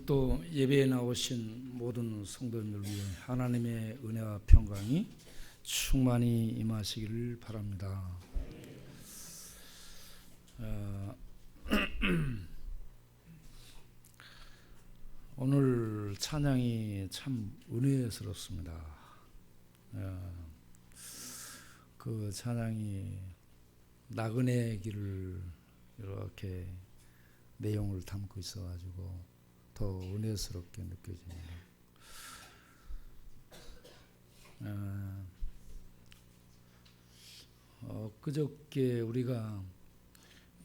또 예배에 나오신 모든 성도님들 위해 하나님의 은혜와 평강이 충만히 임하시기를 바랍니다. 오늘 찬양이 참 은혜스럽습니다. 그 찬양이 나그네 길을 이렇게 내용을 담고 있어가지고 더 은혜스럽게 느껴집니다. 그저께 우리가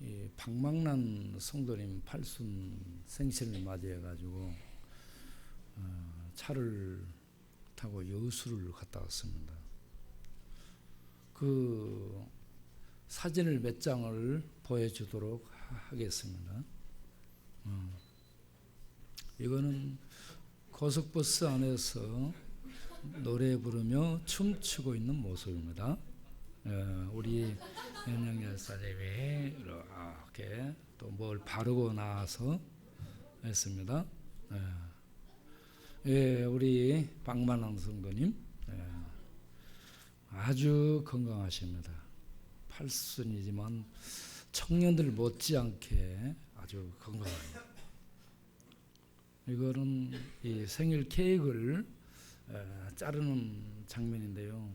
이 박망난 성도님 팔순 생신을 맞이해가지고 차를 타고 여수를 갔다 왔습니다. 그 사진을 몇 장을 보여주도록 하겠습니다. 이거는 고속버스 안에서 노래 부르며 춤추고 있는 모습입니다. 우리 현영 열사님이 이렇게 또 뭘 바르고 나와서 했습니다. 우리 박만왕 성도님 아주 건강하십니다. 팔순이지만 청년들 못지않게 아주 건강합니다. 이거는 이 생일 케이크를 자르는 장면인데요.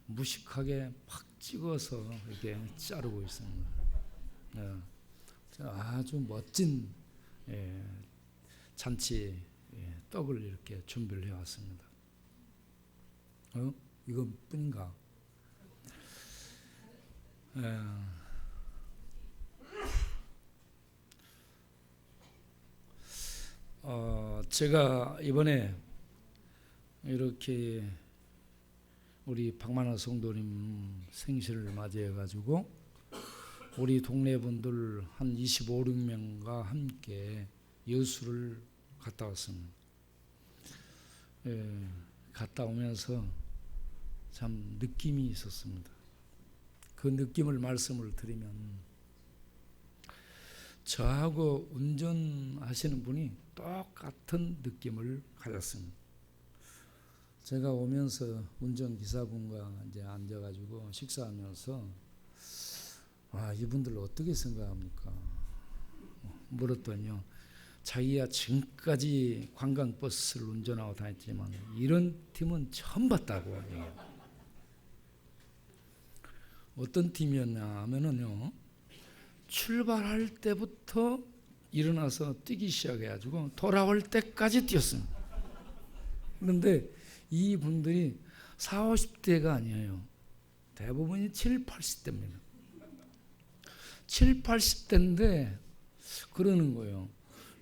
무식하게 팍 찍어서 이렇게 자르고 있습니다. 아주 멋진 잔치 떡을 이렇게 준비를 해왔습니다. 이것뿐인가? 제가 이번에 이렇게 우리 박만화 성도님 생신을 맞이해가지고 우리 동네 분들 한 25, 6명과 함께 여수를 갔다 왔습니다. 갔다 오면서 참 느낌이 있었습니다. 그 느낌을 말씀을 드리면 저하고 운전하시는 분이 똑같은 느낌을 가졌습니다. 제가 오면서 운전기사분과 이제 앉아가지고 식사하면서 이분들 어떻게 생각합니까? 물었더니요. 자기가 지금까지 관광버스를 운전하고 다녔지만 이런 팀은 처음 봤다고 얘기해요. 어떤 팀이었냐 하면은요. 출발할 때부터 일어나서 뛰기 시작해가지고 돌아올 때까지 뛰었습니다. 그런데 이분들이 40, 50대가 아니에요. 대부분이 70, 80대입니다. 70, 80대인데 그러는 거예요.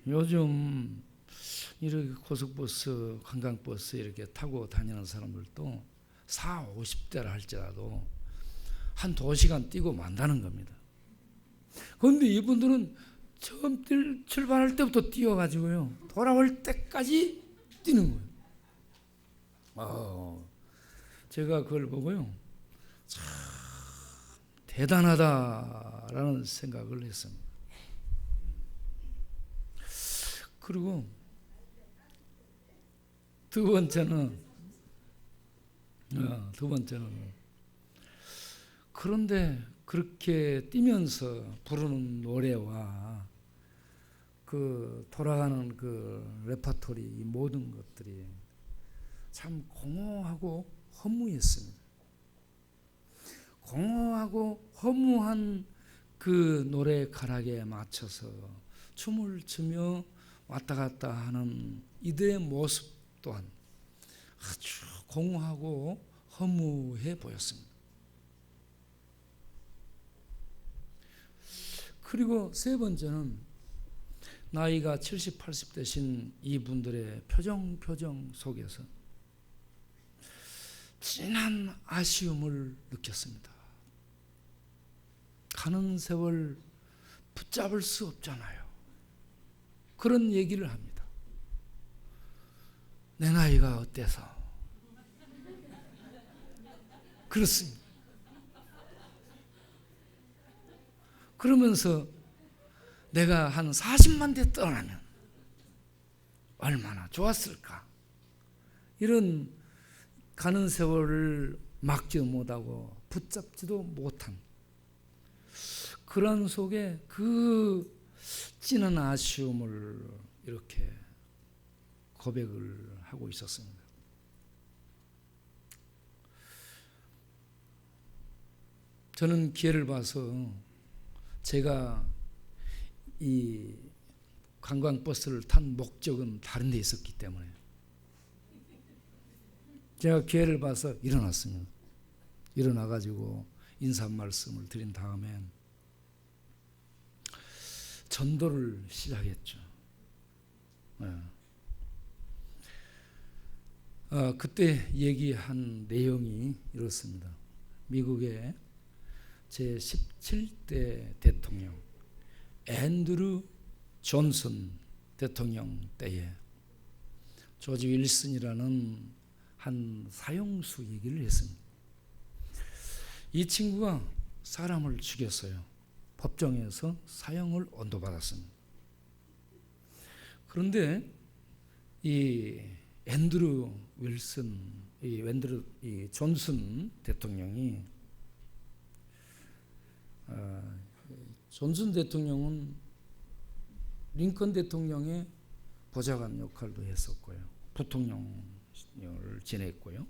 요즘 이렇게 고속버스, 관광버스 이렇게 타고 다니는 사람들도 40, 50대라 할지라도 한 2시간 뛰고 만다는 겁니다. 그런데 이분들은 처음 출발할 때부터 뛰어가지고요. 돌아올 때까지 뛰는 거예요. 제가 그걸 보고요. 참 대단하다라는 생각을 했습니다. 그리고 두 번째는 그런데 그렇게 뛰면서 부르는 노래와 그 돌아가는 그 레퍼토리 이 모든 것들이 참 공허하고 허무했습니다. 공허하고 허무한 그 노래 가락에 맞춰서 춤을 추며 왔다 갔다 하는 이들의 모습 또한 아주 공허하고 허무해 보였습니다. 그리고 세 번째는 나이가 70, 80 되신 이분들의 표정 속에서 진한 아쉬움을 느꼈습니다. 가는 세월 붙잡을 수 없잖아요. 그런 얘기를 합니다. 내 나이가 어때서? 그렇습니다. 그러면서 내가 한 40만 대 떠나면 얼마나 좋았을까. 이런 가는 세월을 막지도 못하고 붙잡지도 못한 그런 속에 그 찌는 아쉬움을 이렇게 고백을 하고 있었습니다. 저는 기회를 봐서 제가 이 관광버스를 탄 목적은 다른 데 있었기 때문에 제가 기회를 봐서 일어났습니다. 일어나가지고 인사 말씀을 드린 다음에 전도를 시작했죠. 그때 얘기한 내용이 이렇습니다. 미국의 제17대 대통령 앤드루 존슨 대통령 때에 조지 윌슨이라는 한 사형수 얘기를 했습니다. 이 친구가 사람을 죽였어요. 법정에서 사형을 언도받았습니다. 그런데 이 앤드루 윌슨, 이 존슨 대통령이 존슨 대통령은 링컨 대통령의 보좌관 역할도 했었고요. 부통령을 지냈고요.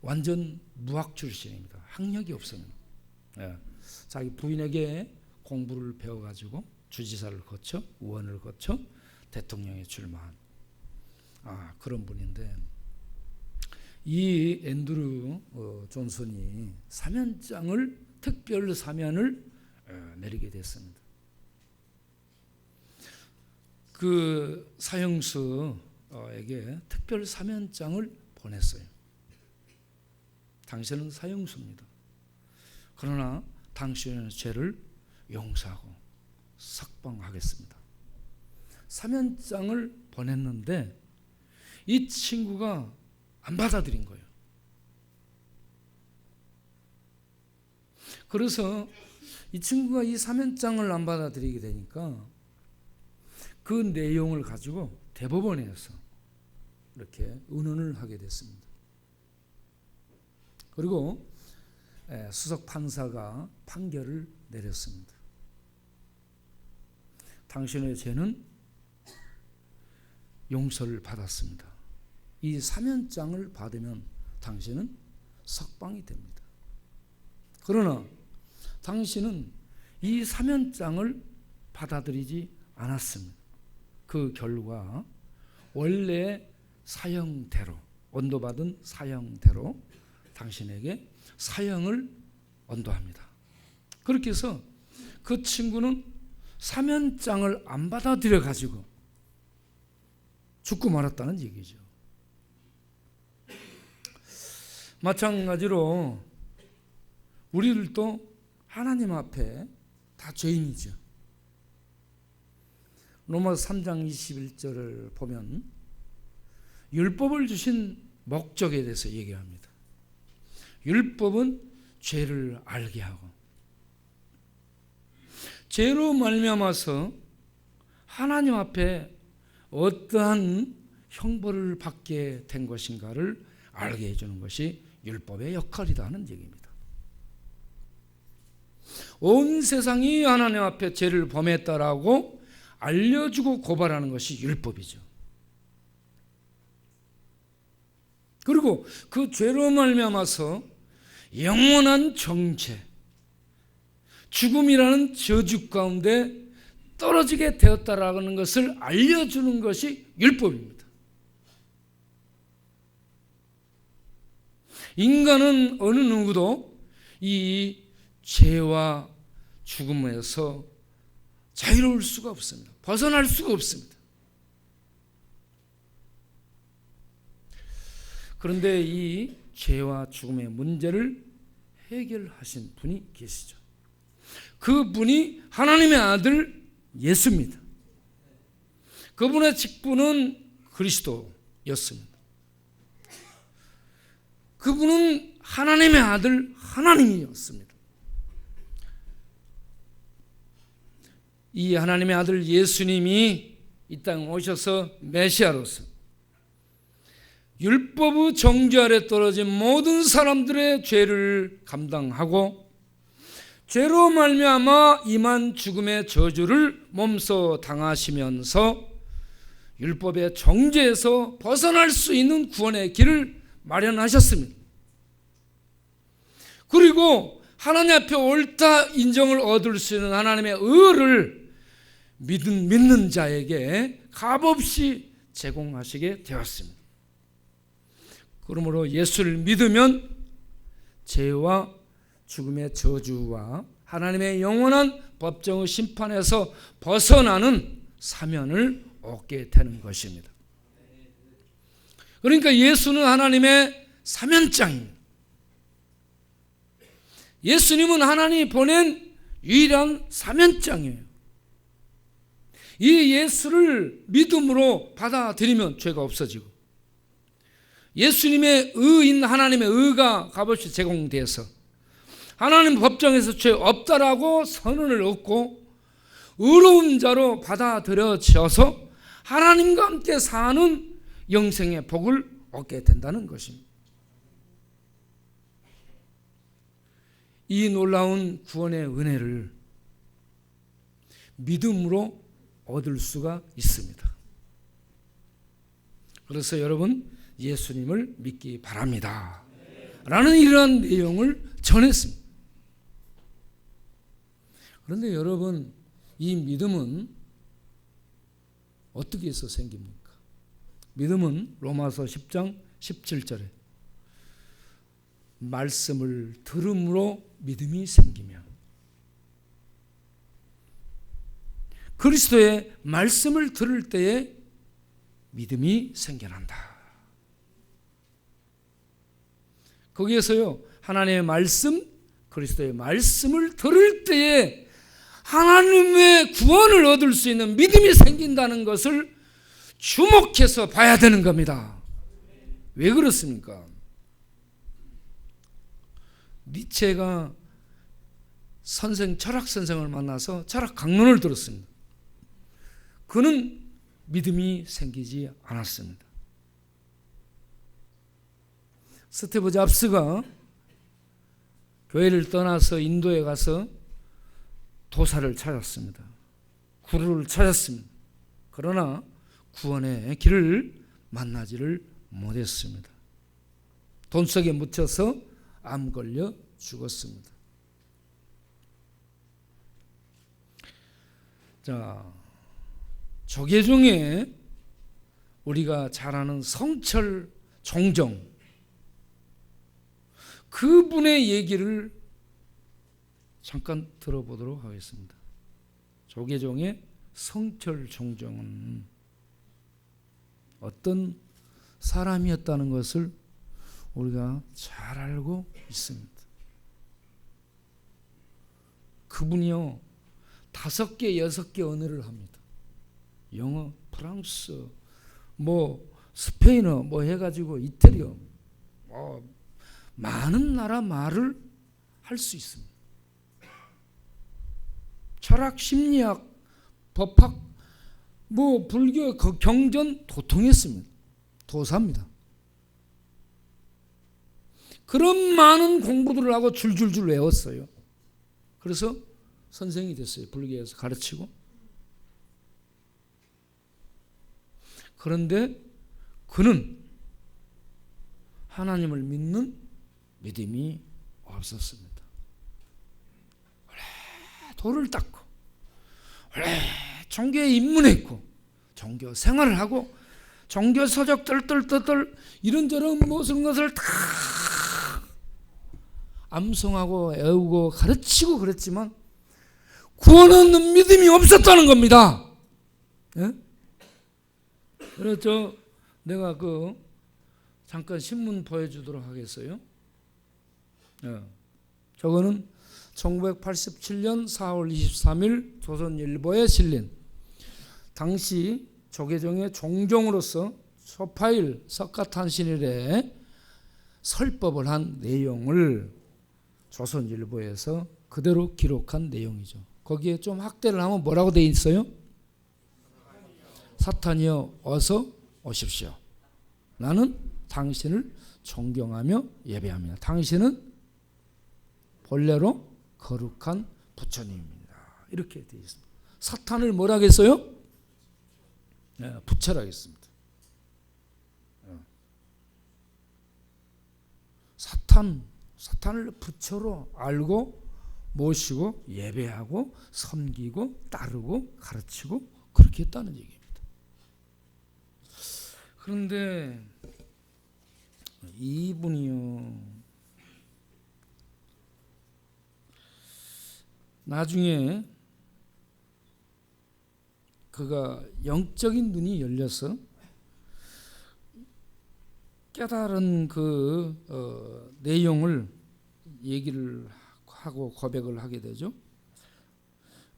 완전 무학 출신입니다. 학력이 없습니다. 자기 부인에게 공부를 배워가지고 주지사를 거쳐 의원을 거쳐 대통령에 출마한 그런 분인데 이 앤드루 존슨이 특별 사면을 내리게 됐습니다. 그 사형수에게 특별 사면장을 보냈어요. 당신은 사형수입니다. 그러나 당신의 죄를 용서하고 석방하겠습니다. 사면장을 보냈는데 이 친구가 안 받아들인 거예요. 그래서 이 친구가 이 사면장을 안 받아들이게 되니까 그 내용을 가지고 대법원에서 이렇게 의논을 하게 됐습니다. 그리고 수석 판사가 판결을 내렸습니다. 당신의 죄는 용서를 받았습니다. 이 사면장을 받으면 당신은 석방이 됩니다. 그러나 당신은 이 사면장을 받아들이지 않았습니다. 그 결과 원래 사형대로 언도받은 사형대로 당신에게 사형을 언도합니다. 그렇게 해서 그 친구는 사면장을 안 받아들여 가지고 죽고 말았다는 얘기죠. 마찬가지로 우리들도 하나님 앞에 다 죄인이죠. 로마서 3장 21절을 보면 율법을 주신 목적에 대해서 얘기합니다. 율법은 죄를 알게 하고 죄로 말미암아서 하나님 앞에 어떠한 형벌을 받게 된 것인가를 알게 해주는 것이 율법의 역할이다 하는 얘기입니다. 온 세상이 하나님 앞에 죄를 범했다라고 알려주고 고발하는 것이 율법이죠. 그리고 그 죄로 말미암아서 영원한 정죄, 죽음이라는 저주 가운데 떨어지게 되었다라는 것을 알려주는 것이 율법입니다. 인간은 어느 누구도 이 죄와 죽음에서 자유로울 수가 없습니다. 벗어날 수가 없습니다. 그런데 이 죄와 죽음의 문제를 해결하신 분이 계시죠. 그 분이 하나님의 아들 예수입니다. 그분의 직분은 그리스도였습니다. 그분은 하나님의 아들 하나님이었습니다. 이 하나님의 아들 예수님이 이 땅에 오셔서 메시아로서 율법의 정죄 아래 떨어진 모든 사람들의 죄를 감당하고 죄로 말미암아 임한 죽음의 저주를 몸소 당하시면서 율법의 정죄에서 벗어날 수 있는 구원의 길을 마련하셨습니다. 그리고 하나님 앞에 옳다 인정을 얻을 수 있는 하나님의 의를 믿는 자에게 값없이 제공하시게 되었습니다. 그러므로 예수를 믿으면 죄와 죽음의 저주와 하나님의 영원한 법정의 심판에서 벗어나는 사면을 얻게 되는 것입니다. 그러니까 예수는 하나님의 사면장입니다. 예수님은 하나님이 보낸 유일한 사면장이에요. 이 예수를 믿음으로 받아들이면 죄가 없어지고 예수님의 의인 하나님의 의가 값없이 제공돼서 하나님 법정에서 죄 없다라고 선언을 얻고 의로운 자로 받아들여져서 하나님과 함께 사는 영생의 복을 얻게 된다는 것입니다. 이 놀라운 구원의 은혜를 믿음으로 얻을 수가 있습니다. 그래서 여러분 예수님을 믿기 바랍니다 라는 이러한 내용을 전했습니다. 그런데 여러분 이 믿음은 어떻게 해서 생깁니까? 믿음은 로마서 10장 17절에 말씀을 들음으로 믿음이 생기며 그리스도의 말씀을 들을 때에 믿음이 생겨난다. 거기에서요 하나님의 말씀, 그리스도의 말씀을 들을 때에 하나님의 구원을 얻을 수 있는 믿음이 생긴다는 것을 주목해서 봐야 되는 겁니다. 왜 그렇습니까? 니체가 철학 선생을 만나서 철학 강론을 들었습니다. 그는 믿음이 생기지 않았습니다. 스티브 잡스가 교회를 떠나서 인도에 가서 도사를 찾았습니다. 구루를 찾았습니다. 그러나 구원의 길을 만나지를 못했습니다. 돈 속에 묻혀서 암 걸려 죽었습니다. 자, 조계 중에 우리가 잘 아는 성철 종정, 그분의 얘기를 잠깐 들어보도록 하겠습니다. 조계종의 성철 종정은 어떤 사람이었다는 것을 우리가 잘 알고 있습니다. 그분이요 5개, 6개 언어를 합니다. 영어, 프랑스, 스페인어, 해가지고 이태리어, 많은 나라 말을 할 수 있습니다. 철학, 심리학, 법학, 불교, 경전 도통했습니다. 도사입니다. 그런 많은 공부들을 하고 줄줄줄 외웠어요. 그래서 선생이 됐어요. 불교에서 가르치고. 그런데 그는 하나님을 믿는 믿음이 없었습니다. 원래 도를 닦고 원래 종교에 입문했고 종교 생활을 하고 종교 서적 뜰 이런저런 무슨 것을 다 암송하고 애우고 가르치고 그랬지만 구원 얻는 믿음이 없었다는 겁니다. 예? 그래서 내가 잠깐 신문 보여주도록 하겠어요. 예. 저거는 1987년 4월 23일 조선일보에 실린 당시 조계종의 종종으로서 소파일 석가탄신일에 설법을 한 내용을 조선일보에서 그대로 기록한 내용이죠. 거기에 좀 학대를 하면 뭐라고 돼 있어요? 사탄이여 어서 오십시오. 나는 당신을 존경하며 예배합니다. 당신은 본래로 거룩한 부처님입니다. 이렇게 되어 있습니다. 사탄을 뭐라 하겠어요? 네, 부처라 하겠습니다. 사탄을 부처로 알고 모시고 예배하고 섬기고 따르고 가르치고 그렇게 했다는 얘기입니다. 그런데 이분이요, 나중에 그가 영적인 눈이 열려서 깨달은 그 내용을 얘기를 하고 고백을 하게 되죠.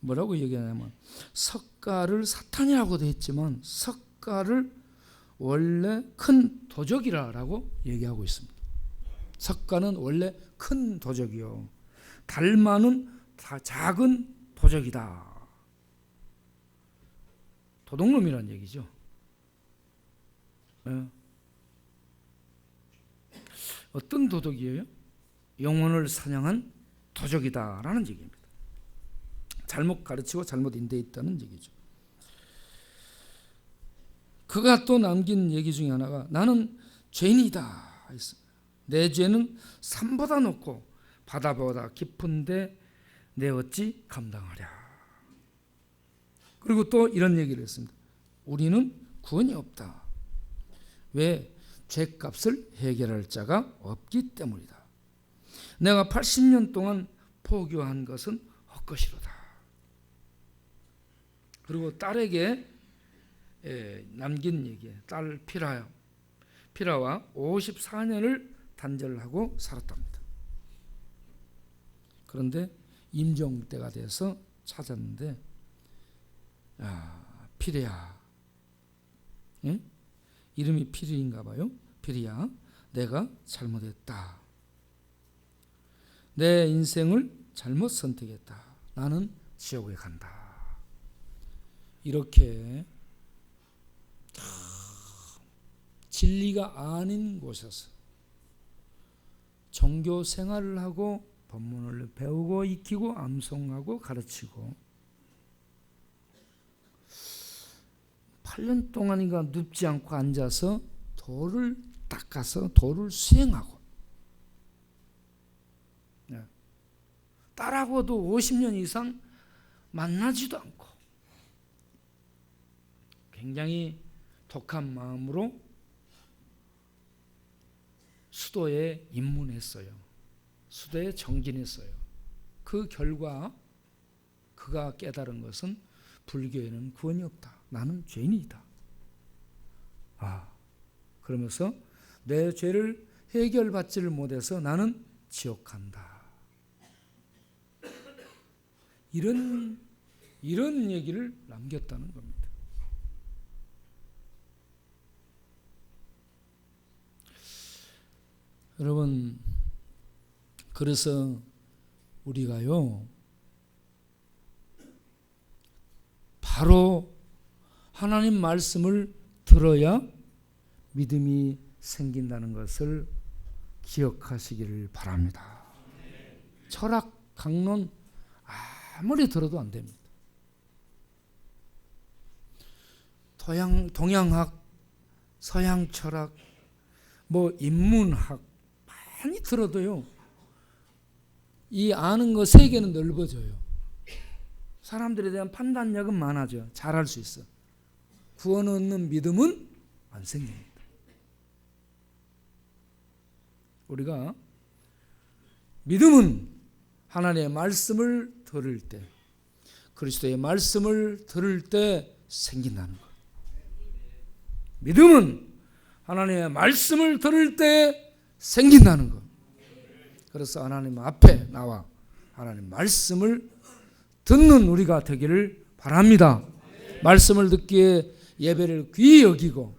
뭐라고 얘기하냐면 석가를 사탄이라고도 했지만 석가를 원래 큰 도적이라고 얘기하고 있습니다. 석가는 원래 큰 도적이요, 달마는 작은 도적이다. 도둑놈이란 얘기죠. 어떤 도둑이에요? 영혼을 사냥한 도적이다라는 얘기입니다. 잘못 가르치고 잘못 인도했다는 얘기죠. 그가 또 남긴 얘기 중에 하나가 나는 죄인이다 했습니다. 내 죄는 산보다 높고 바다보다 깊은데 내 어찌 감당하랴. 그리고 또 이런 얘기를 했습니다. 우리는 구원이 없다. 왜? 죄값을 해결할 자가 없기 때문이다. 내가 80년 동안 포교한 것은 헛것이로다. 그리고 딸에게 남긴 얘기, 딸 피라와 54년을 단절하고 살았답니다. 그런데 임종 때가 돼서 찾았는데, 피리야, 이름이 피리인가 봐요. 피리야, 내가 잘못했다. 내 인생을 잘못 선택했다. 나는 지옥에 간다. 이렇게 진리가 아닌 곳에서 종교 생활을 하고 법문을 배우고 익히고 암송하고 가르치고 8년 동안인가 눕지 않고 앉아서 도를 닦아서 도를 수행하고, 딸하고도 50년 이상 만나지도 않고 굉장히 독한 마음으로 수도에 입문했어요. 수도에 정진했어요. 그 결과 그가 깨달은 것은 불교에는 구원이 없다. 나는 죄인이다. 그러면서 내 죄를 해결받지를 못해서 나는 지옥 간다. 이런 얘기를 남겼다는 겁니다. 여러분, 그래서 우리가요, 바로 하나님 말씀을 들어야 믿음이 생긴다는 것을 기억하시기를 바랍니다. 철학 강론 아무리 들어도 안 됩니다. 동양학, 서양 철학, 인문학 많이 들어도요, 이 아는 거 세계는 넓어져요. 사람들에 대한 판단력은 많아져요. 잘할 수 있어. 구원 얻는 믿음은 안 생깁니다. 우리가 믿음은 하나님의 말씀을 들을 때, 그리스도의 말씀을 들을 때 생긴다는 것. 믿음은 하나님의 말씀을 들을 때 생긴다는 것. 그래서 하나님 앞에 나와 하나님 말씀을 듣는 우리가 되기를 바랍니다. 말씀을 듣기에 예배를 귀히 여기고,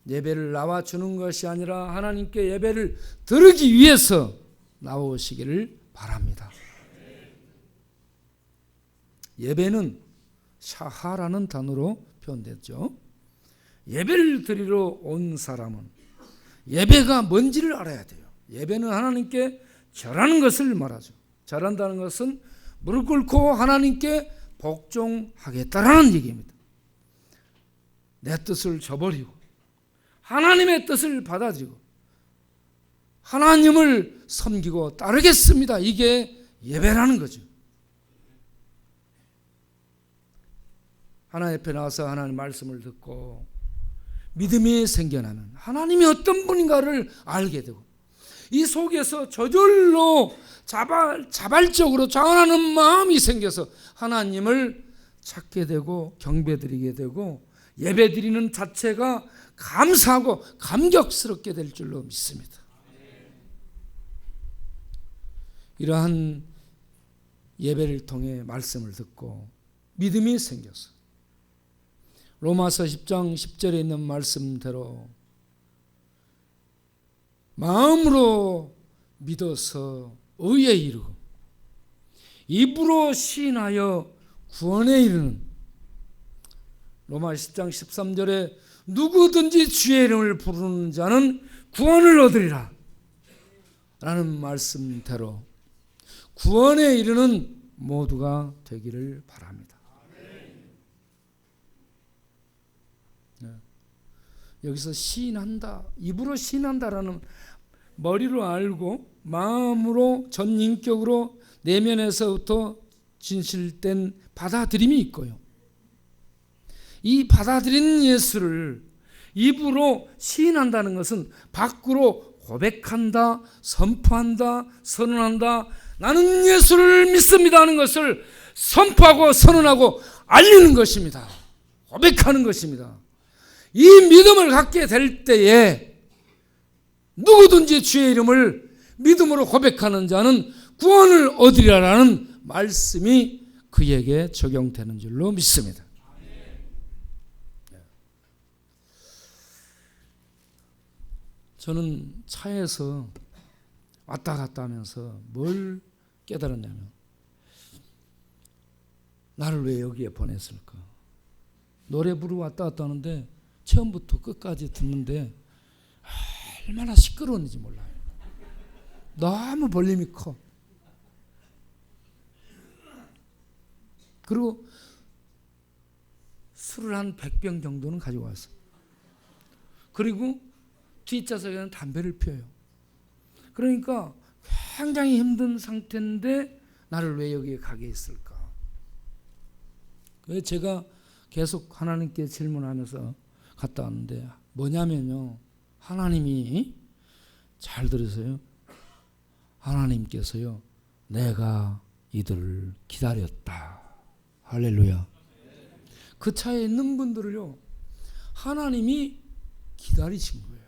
예배를 나와 주는 것이 아니라 하나님께 예배를 드리기 위해서 나오시기를 바랍니다. 예배는 샤하라는 단어로 표현됐죠. 예배를 드리러 온 사람은 예배가 뭔지를 알아야 돼요. 예배는 하나님께 절하는 것을 말하죠. 절한다는 것은 무릎 꿇고 하나님께 복종하겠다라는 얘기입니다. 내 뜻을 저버리고 하나님의 뜻을 받아들이고 하나님을 섬기고 따르겠습니다. 이게 예배라는 거죠. 하나님 앞에 나와서 하나님 말씀을 듣고 믿음이 생겨나면 하나님이 어떤 분인가를 알게 되고 이 속에서 저절로 자발적으로 자원하는 마음이 생겨서 하나님을 찾게 되고 경배드리게 되고 예배드리는 자체가 감사하고 감격스럽게 될 줄로 믿습니다. 이러한 예배를 통해 말씀을 듣고 믿음이 생겨서 로마서 10장 10절에 있는 말씀대로 마음으로 믿어서 의에 이르고 입으로 시인하여 구원에 이르는 로마 10장 13절에 누구든지 주의 이름을 부르는 자는 구원을 얻으리라 라는 말씀대로 구원에 이르는 모두가 되기를 바랍니다. 여기서 시인한다, 입으로 시인한다라는 머리로 알고 마음으로 전인격으로 내면에서부터 진실된 받아들임이 있고요. 이 받아들인 예수를 입으로 시인한다는 것은 밖으로 고백한다, 선포한다, 선언한다. 나는 예수를 믿습니다 하는 것을 선포하고 선언하고 알리는 것입니다. 고백하는 것입니다. 이 믿음을 갖게 될 때에 누구든지 주의 이름을 믿음으로 고백하는 자는 구원을 얻으리라는 말씀이 그에게 적용되는 줄로 믿습니다. 저는 차에서 왔다 갔다 하면서 뭘 깨달았냐면 나를 왜 여기에 보냈을까? 노래 부르고 왔다 갔다 하는데 처음부터 끝까지 듣는데 얼마나 시끄러운지 몰라요. 너무 볼륨이 커. 그리고 술을 한 100병 정도는 가지고 왔어요. 그리고 뒷좌석에는 담배를 피워요. 그러니까 굉장히 힘든 상태인데 나를 왜 여기에 가게 했을까? 그래서 제가 계속 하나님께 질문하면서 갔다 왔는데 뭐냐면요. 하나님이 잘 들으세요. 하나님께서요. 내가 이들을 기다렸다. 할렐루야. 그 차에 있는 분들을요. 하나님이 기다리신 거예요.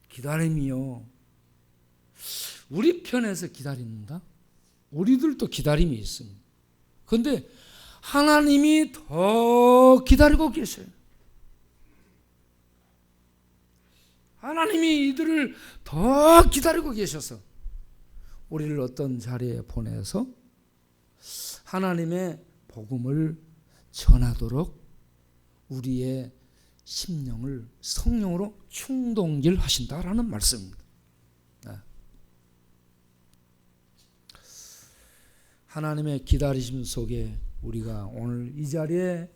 기다림이요. 우리 편에서 기다린다? 우리들도 기다림이 있습니다. 그런데 하나님이 더 기다리고 계셔요. 하나님이 이들을 더 기다리고 계셔서 우리를 어떤 자리에 보내서 하나님의 복음을 전하도록 우리의 심령을 성령으로 충동질하신다라는 말씀입니다. 하나님의 기다리심 속에 우리가 오늘 이 자리에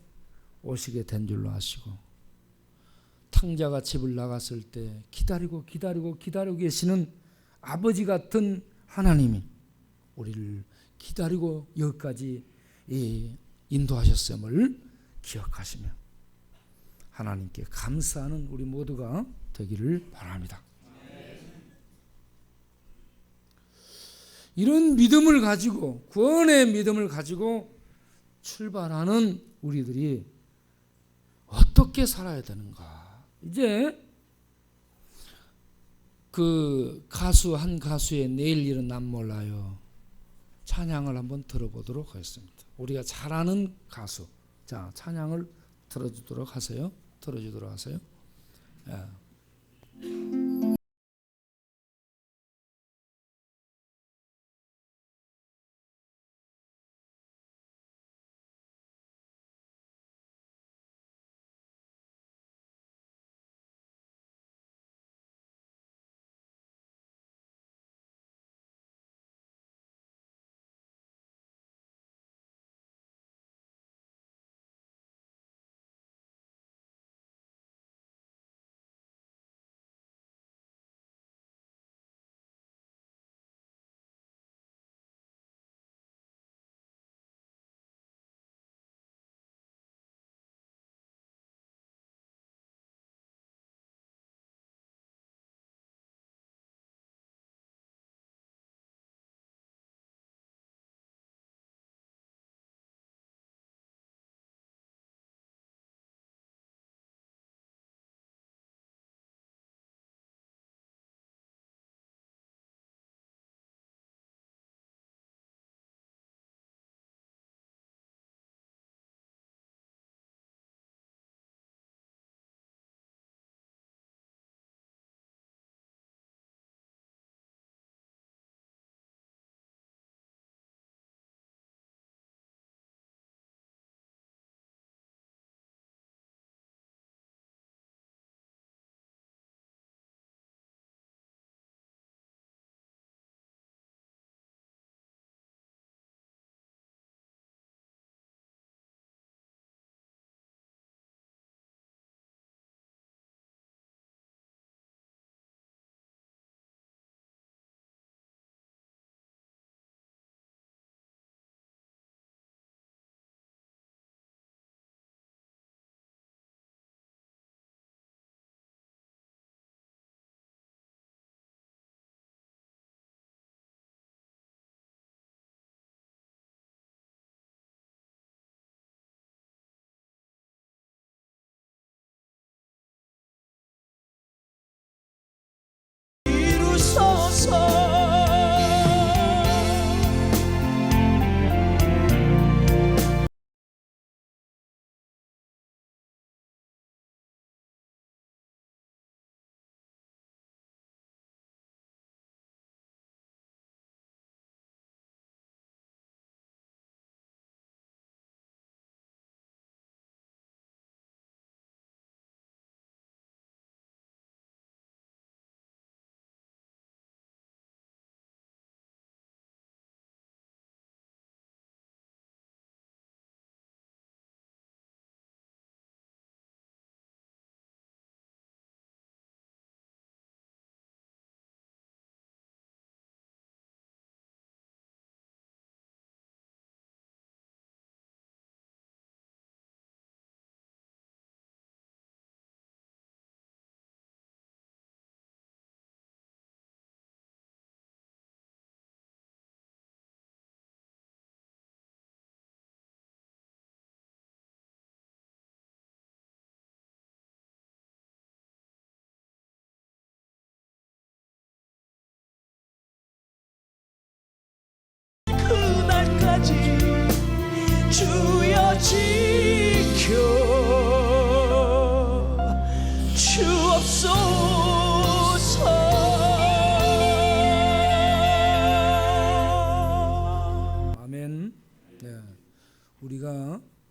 오시게 된 줄로 아시고 탕자가 집을 나갔을 때 기다리고 계시는 아버지 같은 하나님이 우리를 기다리고 여기까지 인도하셨음을 기억하시며 하나님께 감사하는 우리 모두가 되기를 바랍니다. 이런 믿음을 가지고 구원의 믿음을 가지고 출발하는 우리들이 어떻게 살아야 되는가? 이제 그 한 가수의 내일 일은 난 몰라요. 찬양을 한번 들어보도록 하겠습니다. 우리가 잘 아는 가수. 자, 찬양을 들어주도록 하세요. 예.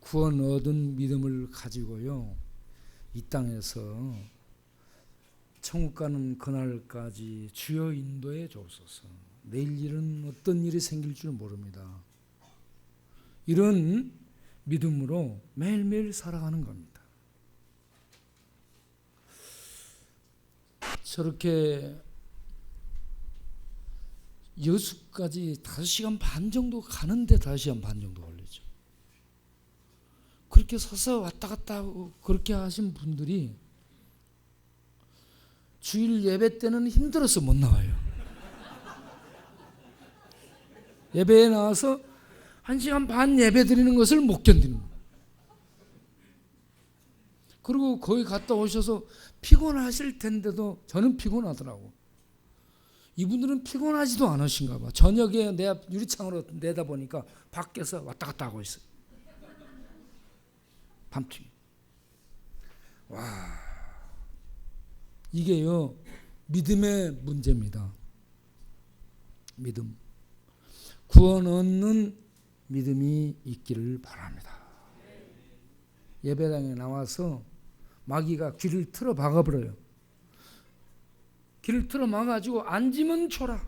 구원 얻은 믿음을 가지고요, 이 땅에서 천국 가는 그날까지 주여 인도해 주옵소서. 내일 일은 어떤 일이 생길 줄 모릅니다. 이런 믿음으로 매일매일 살아가는 겁니다. 저렇게 여수까지 5시간 반 정도 가는데 5시간 반 정도 걸리죠. 그렇게 서서 왔다 갔다 하고 그렇게 하신 분들이 주일 예배 때는 힘들어서 못 나와요. 예배에 나와서 1시간 반 예배 드리는 것을 못 견디는 거예요. 그리고 거기 갔다 오셔서 피곤하실 텐데도 저는 피곤하더라고. 이분들은 피곤하지도 않으신가 봐. 저녁에 내가 유리창으로 내다보니까 밖에서 왔다 갔다 하고 있어요. 밤중에. 와, 이게요 믿음의 문제입니다. 믿음. 구원 얻는 믿음이 있기를 바랍니다. 예배당에 나와서 마귀가 귀를 틀어 박아버려요. 귀를 틀어 막아가지고 앉으면 쳐라,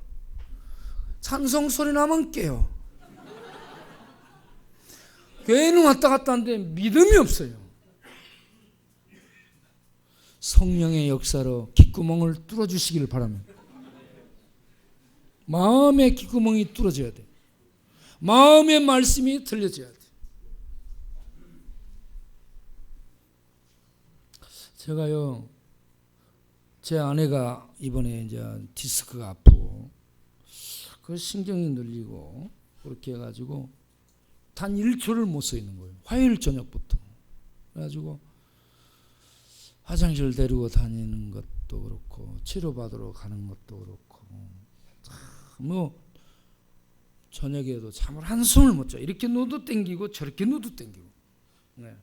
찬송 소리 나면 깨요. 교회는 왔다 갔다 하는데 믿음이 없어요. 성령의 역사로 귓구멍을 뚫어주시기를 바랍니다. 마음의 귓구멍이 뚫어져야 돼. 마음의 말씀이 들려져야 돼. 제가요, 제 아내가 이번에 이제 디스크가 아프고 그 신경이 눌리고 그렇게 해가지고 단 1초를 못 서 있는 거예요. 화요일 저녁부터. 그래가지고 화장실 데리고 다니는 것도 그렇고 치료받으러 가는 것도 그렇고 뭐 저녁에도 잠을 한숨을 못 자. 이렇게 누워도 땡기고 저렇게 누워도 땡기고. 네.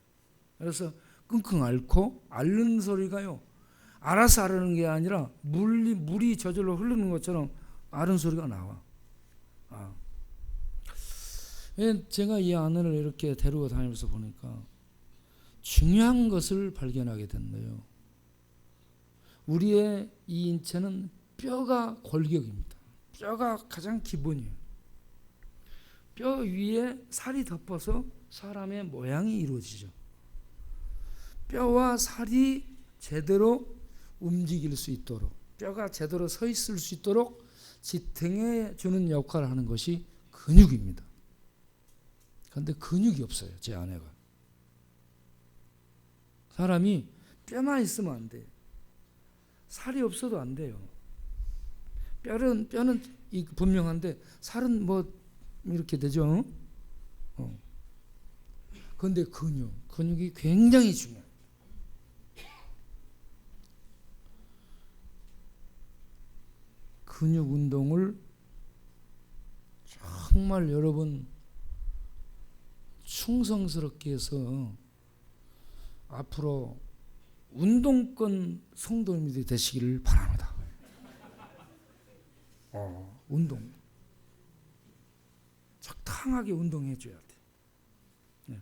그래서 끙끙 앓고 앓는 소리가요, 알아서 앓는 게 아니라 물이 저절로 흐르는 것처럼 앓는 소리가 나와. 제가 이 아내를 이렇게 데리고 다니면서 보니까 중요한 것을 발견하게 됐네요. 우리의 이 인체는 뼈가 골격입니다. 뼈가 가장 기본이에요. 뼈 위에 살이 덮어서 사람의 모양이 이루어지죠. 뼈와 살이 제대로 움직일 수 있도록, 뼈가 제대로 서 있을 수 있도록 지탱해 주는 역할을 하는 것이 근육입니다. 그런데 근육이 없어요, 제 아내가. 사람이 뼈만 있으면 안 돼요. 살이 없어도 안 돼요. 뼈는 분명한데 살은 뭐 이렇게 되죠. 그런데 근육이 굉장히 중요해요. 근육 운동을 정말 여러분 충성스럽게 해서 앞으로 운동권 성도님들이 되시기를 바랍니다. 운동 적당하게 운동해 줘야 돼. 네.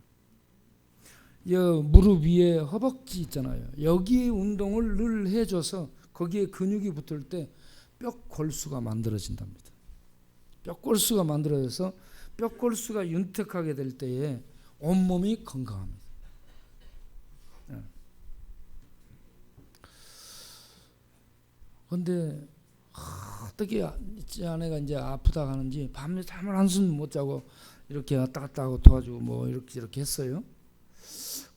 무릎 위에 허벅지 있잖아요. 여기에 운동을 늘 해줘서 거기에 근육이 붙을 때 뼈골수가 만들어진답니다. 뼈골수가 만들어져서 뼈골수가 윤택하게 될 때에 온몸이 건강합니다. 그런데 어떻게 제 아내가 이제 아프다 하는지 밤에 잠을 한숨 못 자고 이렇게 왔다 갔다 하고 도와주고 뭐 이렇게 했어요.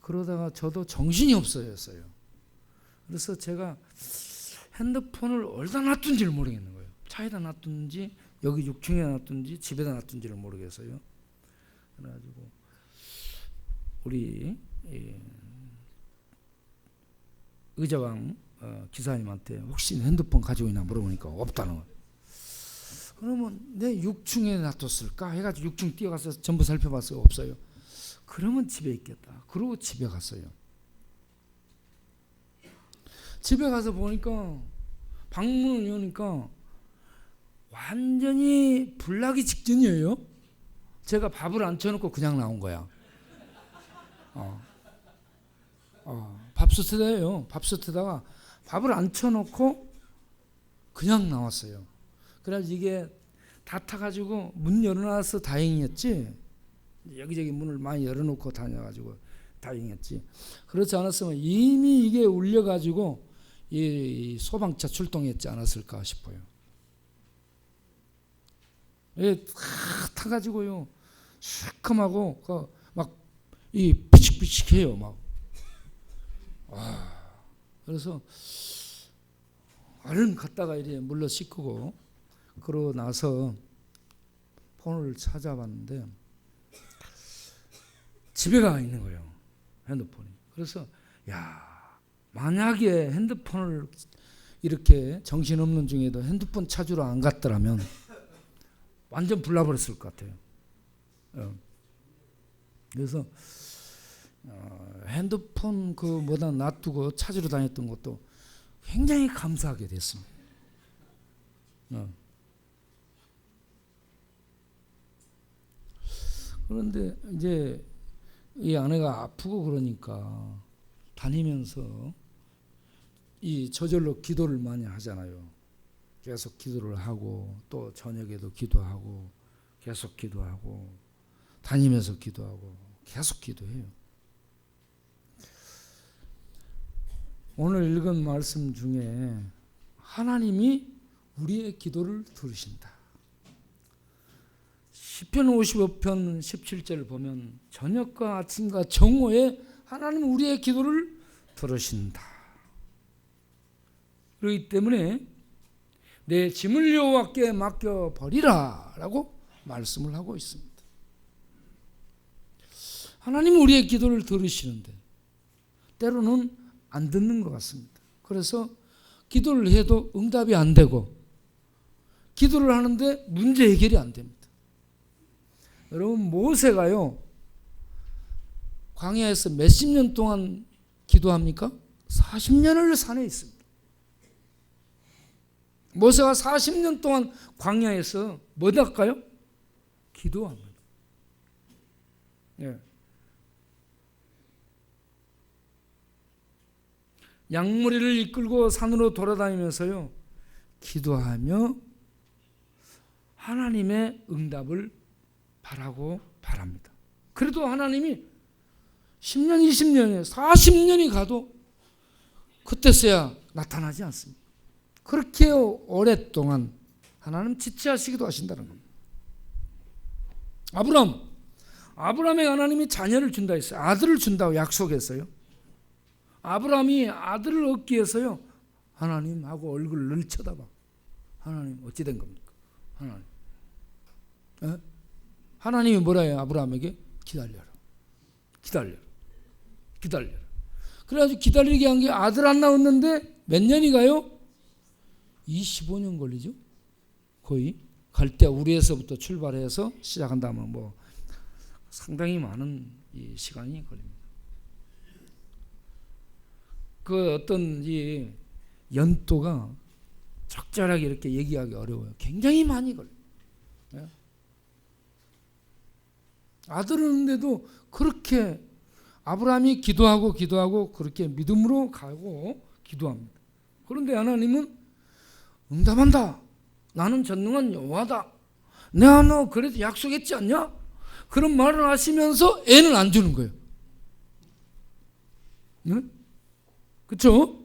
그러다가 저도 정신이 없어졌어요. 그래서 제가 핸드폰을 어디다 놔둔지를 모르겠는 거예요. 차에다 놔둔지 여기 6층에 놔둔지 집에다 놔둔지를 모르겠어요. 그래가지고 우리 의자왕 기사님한테 혹시 핸드폰 가지고 있나 물어보니까 없다는 거예요. 그러면 내 6층에 놔뒀을까 해가지고 6층 뛰어가서 전부 살펴봤어요. 없어요. 그러면 집에 있겠다. 그러고 집에 갔어요. 집에 가서 보니까 방문을 여니까 완전히 불나기 직전이에요. 제가 밥을 안 쳐놓고 그냥 나온 거야. 밥솥에다요. 밥솥에다가 밥을 안 쳐놓고 그냥 나왔어요. 그래서 이게 다 타가지고 문 열어놔서 다행이었지. 여기저기 문을 많이 열어놓고 다녀가지고 다행이었지. 그렇지 않았으면 이미 이게 울려가지고 이 소방차 출동했지 않았을까 싶어요. 예, 타가지고요. 시커하고 막 이 비칙비칙해요. 막. 그래서 얼른 갔다가 이제 물러 씻고 그러고 나서 폰을 찾아봤는데 집에 가 있는 거예요. 핸드폰이. 그래서 만약에 핸드폰을 이렇게 정신없는 중에도 핸드폰 찾으러 안 갔더라면 완전 불나버렸을 것 같아요. 그래서 핸드폰 뭐다 놔두고 찾으러 다녔던 것도 굉장히 감사하게 됐습니다. 그런데 이제 이 아내가 아프고 그러니까 다니면서 이 저절로 기도를 많이 하잖아요. 계속 기도를 하고 또 저녁에도 기도하고 계속 기도하고 다니면서 기도하고 계속 기도해요. 오늘 읽은 말씀 중에 하나님이 우리의 기도를 들으신다. 시편 55편 17절을 보면 저녁과 아침과 정오에 하나님은 우리의 기도를 들으신다. 그렇기 때문에 내 짐을 여호와께 맡겨버리라 라고 말씀을 하고 있습니다. 하나님은 우리의 기도를 들으시는데 때로는 안 듣는 것 같습니다. 그래서 기도를 해도 응답이 안 되고 기도를 하는데 문제 해결이 안 됩니다. 여러분 모세가요 광야에서 몇십 년 동안 기도합니까? 40년을 산에 있습니다. 모세가 40년 동안 광야에서 뭐 할까요? 기도합니다. 예. 양무리를 이끌고 산으로 돌아다니면서요 기도하며 하나님의 응답을 바라고 바랍니다. 그래도 하나님이 10년, 20년에 40년이 가도 그때서야 나타나지 않습니다. 그렇게 오랫동안 하나님 지체하시기도 하신다는 겁니다. 아브라함의 하나님이 자녀를 준다 했어요. 아들을 준다고 약속했어요. 아브라함이 아들을 얻기 위해서요 하나님하고 얼굴을 늘 쳐다봐. 하나님 어찌 된 겁니까? 하나님. 하나님이 뭐라 해요? 아브라함에게 기다려라. 그래가지고 기다리게 한 게 아들 안 낳았는데 몇 년이 가요? 25년 걸리죠. 거의 갈대아 우리에서부터 출발해서 시작한다면 뭐 상당히 많은 이 시간이 걸립니다. 그 어떤 이 연도가 적절하게 이렇게 얘기하기 어려워요. 굉장히 많이 걸려요. 아들은데도 그렇게 아브라함이 기도하고 그렇게 믿음으로 가고 기도합니다. 그런데 하나님은 응답한다. 나는 전능한 여호와다. 내가 너 그래도 약속했지 않냐? 그런 말을 하시면서 애는 안 주는 거예요. 응? 그렇죠?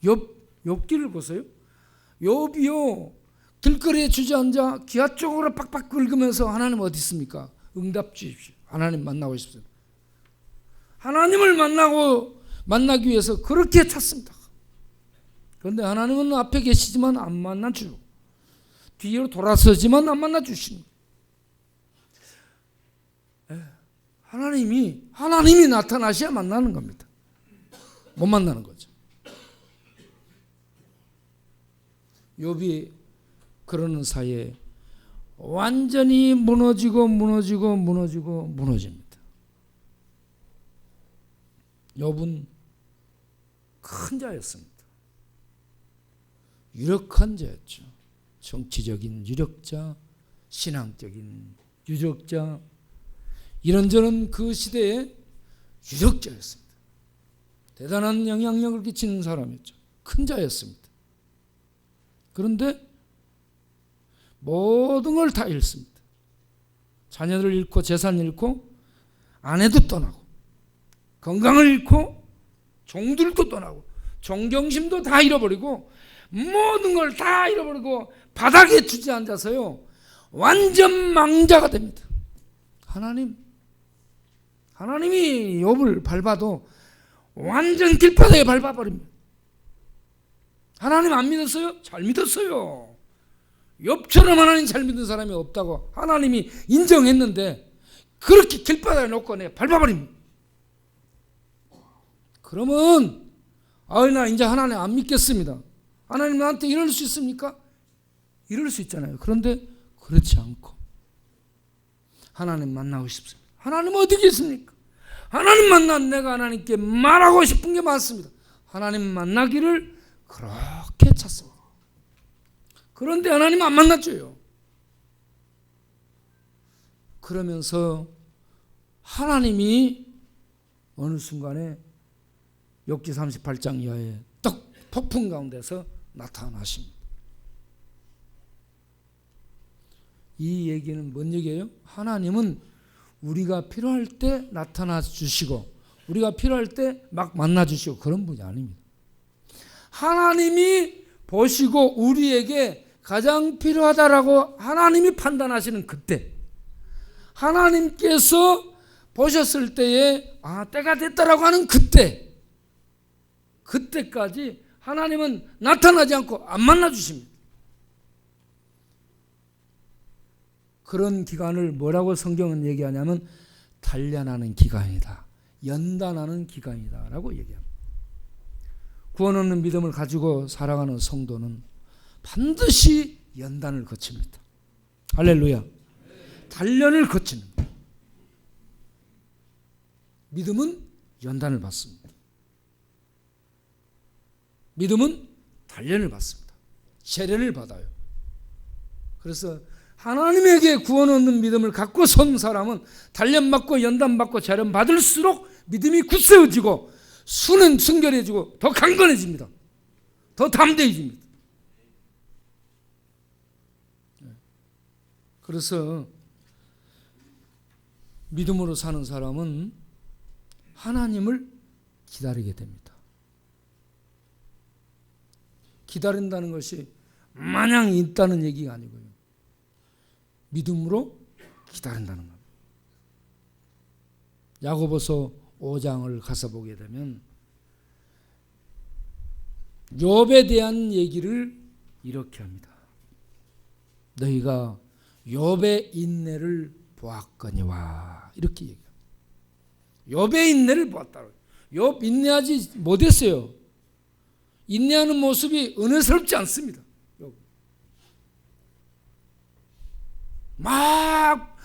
욥기를 보세요. 욥이요 길거리에 주저앉아 기아 쪽으로 빡빡 긁으면서 하나님 어디 있습니까? 응답 주십시오. 하나님 만나고 싶습니다. 하나님을 만나기 위해서 그렇게 찾습니다. 그런데 하나님은 앞에 계시지만 안 만나주고 뒤로 돌아서지만 안 만나주시는 하나님이 나타나셔야 만나는 겁니다. 못 만나는 거죠. 욥이 그러는 사이에 완전히 무너집니다. 욥은 큰 자였습니다. 유력한 자였죠. 정치적인 유력자, 신앙적인 유력자, 이런저런 그 시대에 유력자였습니다. 대단한 영향력을 끼치는 사람이었죠. 큰 자였습니다. 그런데 모든 걸 다 잃습니다. 자녀를 잃고 재산을 잃고 아내도 떠나고 건강을 잃고 종들도 떠나고 존경심도 다 잃어버리고 모든 걸 다 잃어버리고 바닥에 주저앉아서요 완전 망자가 됩니다. 하나님이 욥을 밟아도 완전 길바닥에 밟아버립니다. 하나님 안 믿었어요? 잘 믿었어요. 욥처럼 하나님 잘 믿는 사람이 없다고 하나님이 인정했는데 그렇게 길바닥에 놓고 내가 밟아버립니다. 그러면 나 이제 하나님 안 믿겠습니다. 하나님 나한테 이럴 수 있습니까? 이럴 수 있잖아요. 그런데 그렇지 않고 하나님 만나고 싶습니다. 하나님 어디 계십니까? 하나님 만난 내가 하나님께 말하고 싶은 게 많습니다. 하나님 만나기를 그렇게 찾습니다. 그런데 하나님 안 만났죠. 그러면서 하나님이 어느 순간에 욥기 38장 이하에 떡 폭풍 가운데서 나타나십니다. 이 얘기는 뭔 얘기예요? 하나님은 우리가 필요할 때 나타나 주시고 우리가 필요할 때 막 만나 주시고 그런 분이 아닙니다. 하나님이 보시고 우리에게 가장 필요하다라고 하나님이 판단하시는 그때 하나님께서 보셨을 때에 때가 됐다라고 하는 그때까지 하나님은 나타나지 않고 안 만나 주십니다. 그런 기간을 뭐라고 성경은 얘기하냐면 단련하는 기간이다. 연단하는 기간이다 라고 얘기합니다. 구원 얻는 믿음을 가지고 살아가는 성도는 반드시 연단을 거칩니다. 할렐루야. 단련을 거치는 믿음은 연단을 받습니다. 믿음은 단련을 받습니다. 세련을 받아요. 그래서 하나님에게 구원 얻는 믿음을 갖고 선 사람은 단련받고 연단받고 세련 받을수록 믿음이 굳세어지고 수는 순결해지고 더 강건해집니다. 더 담대해집니다. 그래서 믿음으로 사는 사람은 하나님을 기다리게 됩니다. 기다린다는 것이 마냥 있다는 얘기가 아니고요. 믿음으로 기다린다는 겁니다. 야고보서 5장을 가서 보게 되면 욥에 대한 얘기를 이렇게 합니다. 너희가 욥의 인내를 보았거니와 이렇게 얘기합니다. 욥의 인내를 보았다. 욥 인내하지 못했어요. 인내하는 모습이 은혜스럽지 않습니다. 막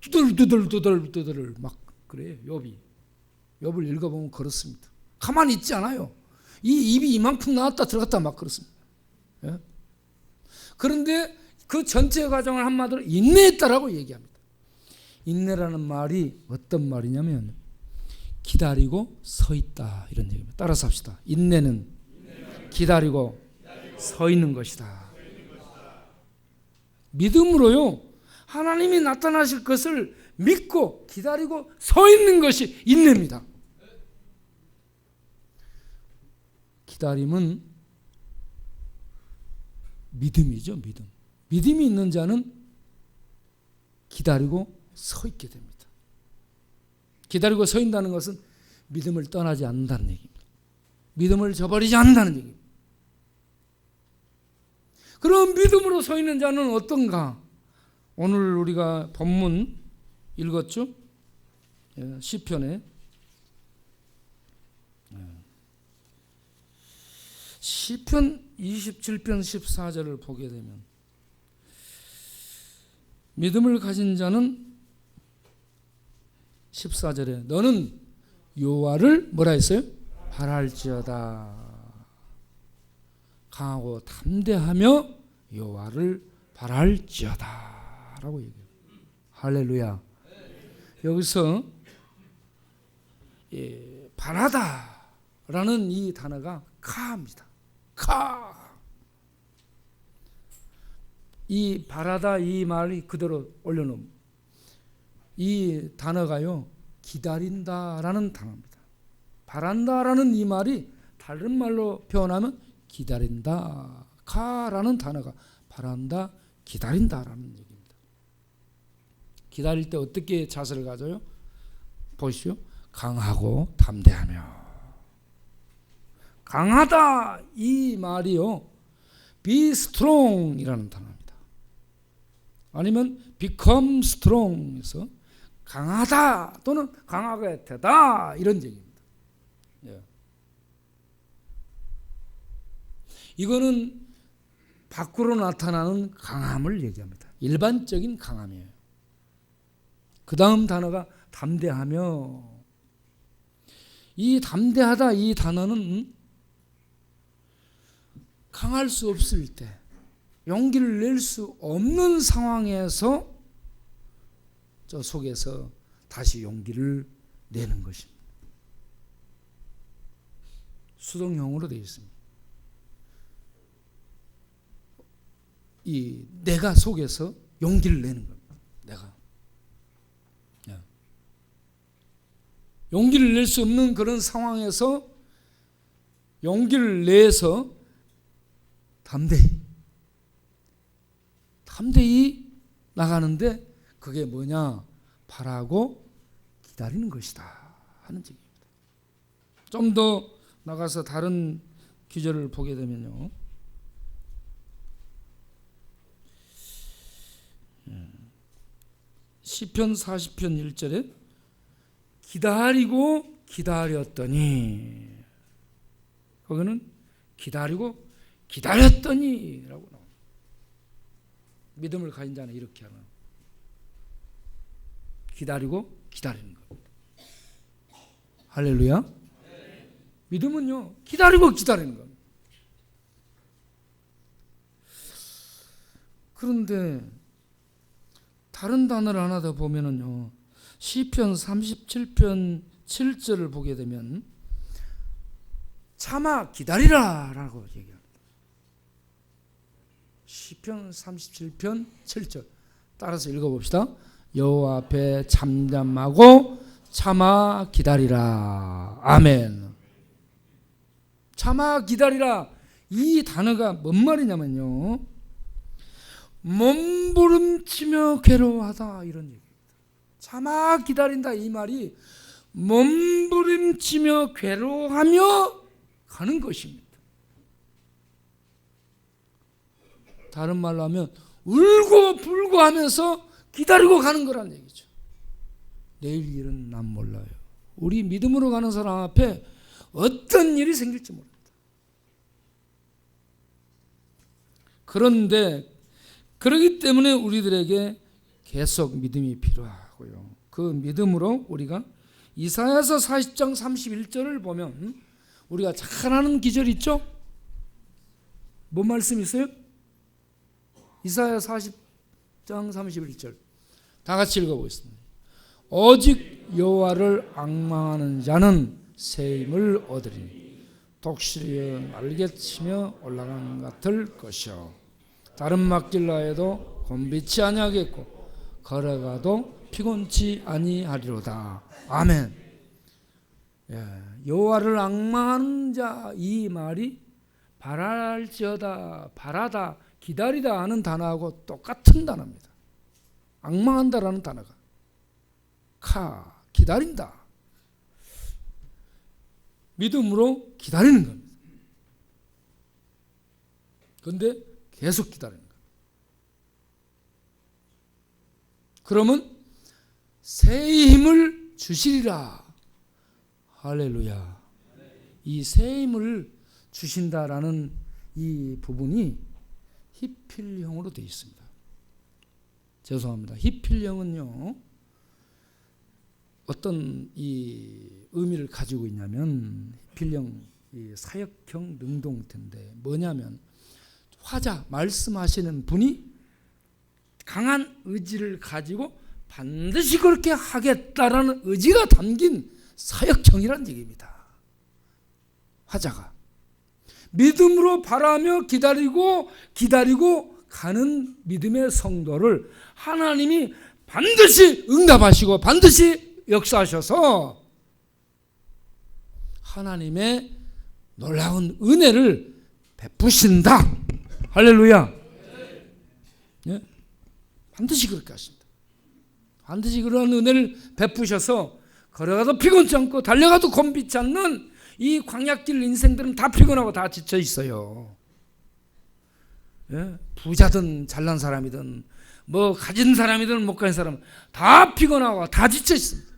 두들두들 막 그래요. 욥을 읽어보면 그렇습니다. 가만히 있지 않아요. 이 입이 이만큼 나왔다 들어갔다 막 그렇습니다. 예? 그런데 그 전체 과정을 한마디로 인내했다라고 얘기합니다. 인내라는 말이 어떤 말이냐면 기다리고 서 있다 이런 얘기입니다. 따라서 합시다. 인내는 기다리고 서 있는 것이다. 믿음으로요 하나님이 나타나실 것을 믿고 기다리고 서 있는 것이 인내입니다. 기다림은 믿음이죠. 믿음이 있는 자는 기다리고 서 있게 됩니다. 기다리고 서 있다는 것은 믿음을 떠나지 않는다는 얘기입니다. 믿음을 저버리지 않는다는 얘기입니다. 그럼 믿음으로 서 있는 자는 어떤가? 오늘 우리가 본문 읽었죠? 시편에 시편 27편 14절을 보게 되면 믿음을 가진 자는 14절에 너는 여호와를 뭐라 했어요? 바랄지어다. 강하고 담대하며 여호와를 바랄지어다 라고 얘기해요. 할렐루야. 여기서 바라다라는 이 단어가 카입니다. 카. 이 바라다 이 말이 그대로 올려놓으면 이 단어가요 기다린다라는 단어입니다. 바란다라는 이 말이 다른 말로 표현하면 기다린다. 카라는 단어가 바란다, 기다린다라는 얘기입니다. 기다릴 때 어떻게 자세를 가져요? 보시오. 강하고 담대하며. 강하다 이 말이요 be strong이라는 단어입니다. 아니면 become strong에서 강하다 또는 강하게 되다 이런 얘기입니다. 이거는 밖으로 나타나는 강함을 얘기합니다. 일반적인 강함이에요. 그 다음 단어가 담대하며. 이 담대하다 이 단어는 강할 수 없을 때, 용기를 낼 수 없는 상황에서 저 속에서 다시 용기를 내는 것입니다. 수동형으로 되어 있습니다. 이 내가 속에서 용기를 내는 겁니다. 내가 용기를 낼 수 없는 그런 상황에서 용기를 내서 담대히 나가는데 그게 뭐냐? 바라고 기다리는 것이다 하는 얘기입니다. 좀 더 나가서 다른 기절을 보게 되면요. 시편 40편 1절에 기다리고 기다렸더니, 거기는 기다리고 기다렸더니라고 나옵니다. 믿음을 가진 자는 이렇게 하는, 기다리고 기다리는 겁니다. 할렐루야. 믿음은요 기다리고 기다리는 겁니다. 그런데 다른 단어를 하나 더 보면은요, 시편 37편 7절을 보게 되면 참아 기다리라라고 얘기합니다. 시편 37편 7절 따라서 읽어봅시다. 여호와 앞에 잠잠하고 참아 기다리라. 아멘. 참아 기다리라 이 단어가 뭔 말이냐면요, 몸부림치며 괴로워하다 이런 얘기입니다. 참아 기다린다 이 말이 몸부림치며 괴로워하며 가는 것입니다. 다른 말로 하면 울고 불고 하면서 기다리고 가는 거란 얘기죠. 내일 일은 난 몰라요. 우리 믿음으로 가는 사람 앞에 어떤 일이 생길지 모릅니다. 그런데 그렇기 때문에 우리들에게 계속 믿음이 필요하고요. 그 믿음으로 우리가 이사야서 40장 31절을 보면 우리가 잘 아는 기절 있죠? 뭔 말씀 있어요? 이사야 40장 31절 다 같이 읽어보겠습니다. 오직 여호와를 앙망하는 자는 새 힘을 얻으리니 독수리의 날개치며 올라가는 것 같을 것이요 다른 막질라에도 곤비치 아니하겠고 걸어가도 피곤치 아니하리로다. 아멘. 여호와를 앙망하는 자 이 말이 바랄지어다, 바라다, 기다리다 하는 단어하고 똑같은 단어입니다. 앙망한다라는 단어가 기다린다. 믿음으로 기다리는 겁니다. 그런데 계속 기다리는 겁니다. 그러면 새 힘을 주시리라. 할렐루야. 이 새 힘을 주신다라는 이 부분이 히필형으로 되어 있습니다. 죄송합니다. 히필형은요 어떤 이 의미를 가지고 있냐면, 히필형 이 사역형 능동태인데 뭐냐면 화자 말씀하시는 분이 강한 의지를 가지고 반드시 그렇게 하겠다라는 의지가 담긴 사역형이란 얘기입니다. 화자가 믿음으로 바라며 기다리고 가는 믿음의 성도를 하나님이 반드시 응답하시고 반드시 역사하셔서 하나님의 놀라운 은혜를 베푸신다. 할렐루야. 네? 반드시 그렇게 하신다. 반드시 그런 은혜를 베푸셔서 걸어가도 피곤치 않고 달려가도 곤비치 않는 이 광야길 인생들은 다 피곤하고 다 지쳐 있어요. 예? 부자든 잘난 사람이든 뭐 가진 사람이든 못 가진 사람 다 피곤하고 다 지쳐 있습니다.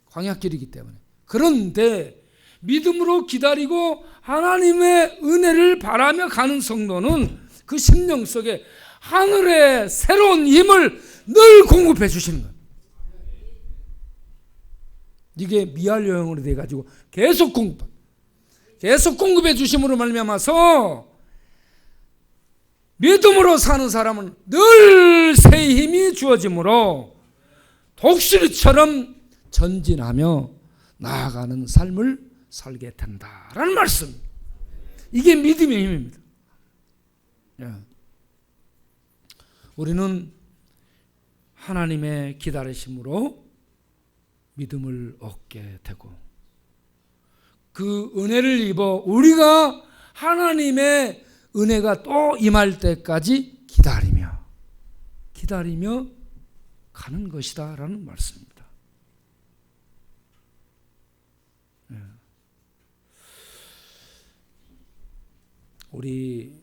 광야길이기 때문에. 그런데 믿음으로 기다리고 하나님의 은혜를 바라며 가는 성도는 그 심령 속에 하늘의 새로운 힘을 늘 공급해 주시는 거예요. 이게 미활용으로 돼가지고 계속 공급해 주심으로 말미암아서 믿음으로 사는 사람은 늘 새 힘이 주어지므로 독수리처럼 전진하며 나아가는 삶을 살게 된다라는 말씀. 이게 믿음의 힘입니다. 우리는 하나님의 기다리심으로 믿음을 얻게 되고 그 은혜를 입어 우리가 하나님의 은혜가 또 임할 때까지 기다리며 가는 것이다 라는 말씀입니다. 우리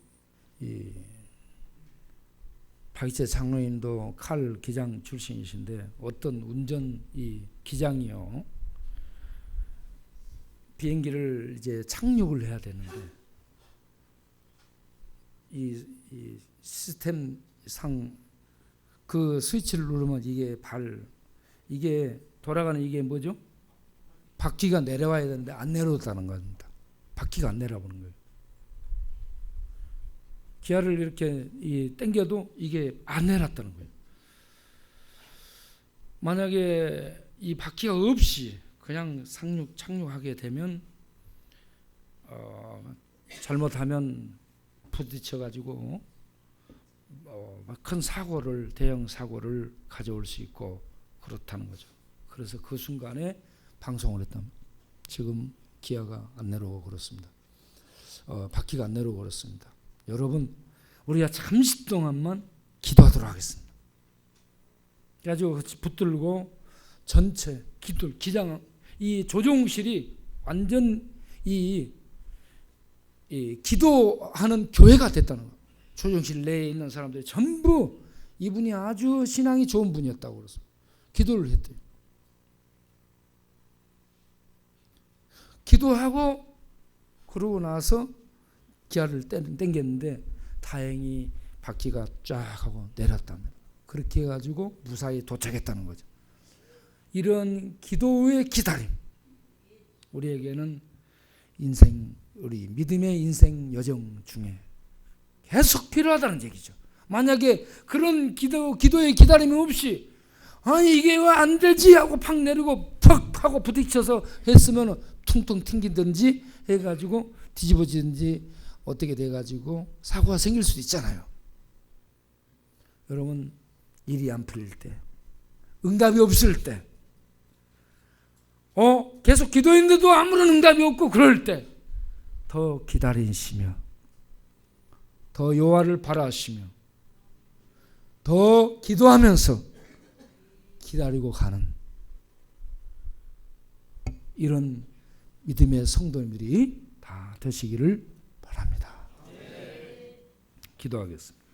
박이채 장로님도 칼 기장 출신이신데 어떤 운전 기장이요 비행기를 이제 착륙을 해야 되는데 이 시스템상 그 스위치를 누르면 이게 돌아가는 이게 뭐죠? 바퀴가 내려와야 되는데 안 내려왔다는 겁니다. 바퀴가 안 내려오는 거예요. 기아를 이렇게 당겨도 이게 안 내렸다는 거예요. 만약에 이 바퀴가 없이 그냥 착륙하게 되면 잘못하면 부딪혀가지고 큰 대형 사고를 가져올 수 있고 그렇다는 거죠. 그래서 그 순간에 방송을 했다면 지금 기아가 안 내려오고 그렇습니다. 바퀴가 안 내려오고 그렇습니다. 여러분 우리가 잠시 동안만 기도하도록 하겠습니다. 그래가지고 붙들고 전체 기장 이 조종실이 완전 이 기도하는 교회가 됐다는 거예요. 조종실 내에 있는 사람들이 전부 이분이 아주 신앙이 좋은 분이었다고 그래서 기도를 했대요. 기도하고 그러고 나서 기아를 당겼는데 다행히 바퀴가 쫙 하고 내렸답니다. 그렇게 해가지고 무사히 도착했다는 거죠. 이런 기도의 기다림 우리에게는 우리 믿음의 인생 여정 중에 계속 필요하다는 얘기죠. 만약에 그런 기도의 기다림이 없이 아니 이게 왜 안 되지 하고 팍 내리고 팍 하고 부딪혀서 했으면 퉁퉁 튕기든지 해가지고 뒤집어지든지 어떻게 돼가지고 사고가 생길 수도 있잖아요. 여러분 일이 안 풀릴 때 응답이 없을 때 계속 기도했는데도 아무런 응답이 없고 그럴 때 더 기다리시며 더 여호와를 바라시며 더 기도하면서 기다리고 가는 이런 믿음의 성도님들이 다 되시기를 바랍니다. 기도하겠습니다.